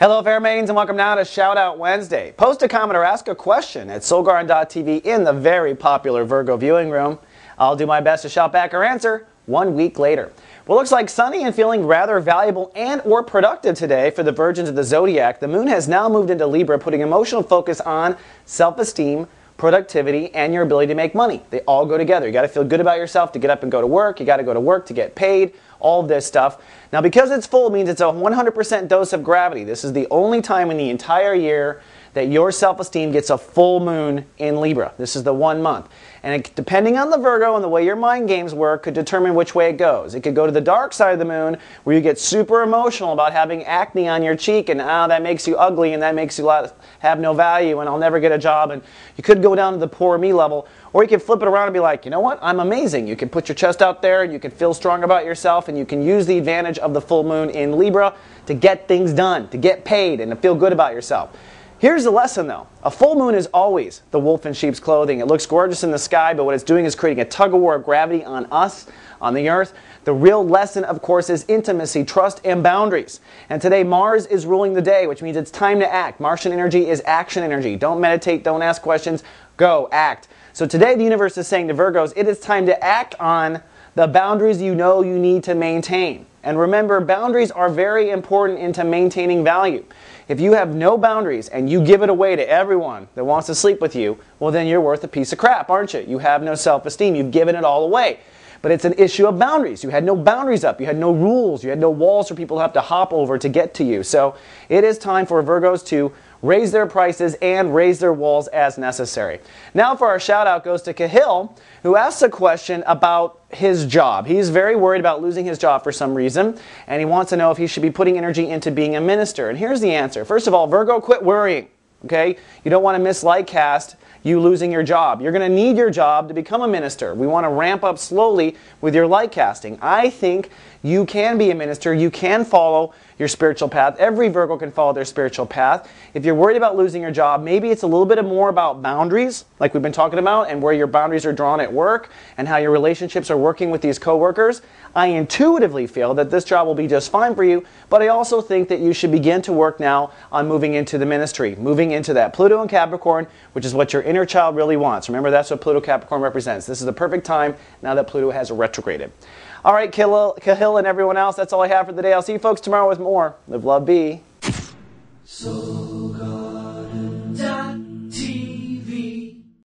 Hello Fair Maidens, and welcome now to Shout Out Wednesday. Post a comment or ask a question at soulgarden.tv in the very popular Virgo viewing room. I'll do my best to shout back or answer 1 week later. Well, looks like sunny and feeling rather valuable and or productive today for the virgins of the zodiac. The moon has now moved into Libra, putting emotional focus on self-esteem, productivity, and your ability to make money. They all go together. You got to feel good about yourself to get up and go to work. You got to go to work to get paid. All of this stuff. Now, because it's full means it's a 100% dose of gravity. This is the only time in the entire year that your self-esteem gets a full moon in Libra. This is the 1 month. And depending on the Virgo and the way your mind games work could determine which way it goes. It could go to the dark side of the moon where you get super emotional about having acne on your cheek and that makes you ugly and that makes you have no value and I'll never get a job. And you could go down to the poor me level. Or you can flip it around and be like, you know what, I'm amazing. You can put your chest out there and you can feel strong about yourself and you can use the advantage of the full moon in Libra to get things done, to get paid and to feel good about yourself. Here's the lesson though. A full moon is always the wolf in sheep's clothing. It looks gorgeous in the sky, but what it's doing is creating a tug of war of gravity on us, on the earth. The real lesson, of course, is intimacy, trust, and boundaries. And today Mars is ruling the day, which means it's time to act. Martian energy is action energy. Don't meditate, don't ask questions, go, act. So today the universe is saying to Virgos, it is time to act on the boundaries you know you need to maintain. And remember, boundaries are very important into maintaining value. If you have no boundaries and you give it away to everyone that wants to sleep with you, well then you're worth a piece of crap, aren't you? You have no self-esteem. You've given it all away. But it's an issue of boundaries. You had no boundaries up. You had no rules. You had no walls for people to have to hop over to get to you. So it is time for Virgos to raise their prices and raise their walls as necessary. Now for our shout out goes to Cahill, who asks a question about his job. He's very worried about losing his job for some reason, and he wants to know if he should be putting energy into being a minister. And here's the answer. First of all, Virgo, quit worrying. Okay? You don't want to miss cast you losing your job. You're going to need your job to become a minister. We want to ramp up slowly with your light casting. I think you can be a minister. You can follow your spiritual path. Every Virgo can follow their spiritual path. If you're worried about losing your job, maybe it's a little bit more about boundaries, like we've been talking about, and where your boundaries are drawn at work, and how your relationships are working with these coworkers. I intuitively feel that this job will be just fine for you, but I also think that you should begin to work now on moving into the ministry, moving into that Pluto and Capricorn, which is what your inner child really wants. Remember, that's what Pluto Capricorn represents. This is the perfect time now that Pluto has retrograded. All right, Cahill and everyone else, that's all I have for the day. I'll see you folks tomorrow with more. Live, love, be.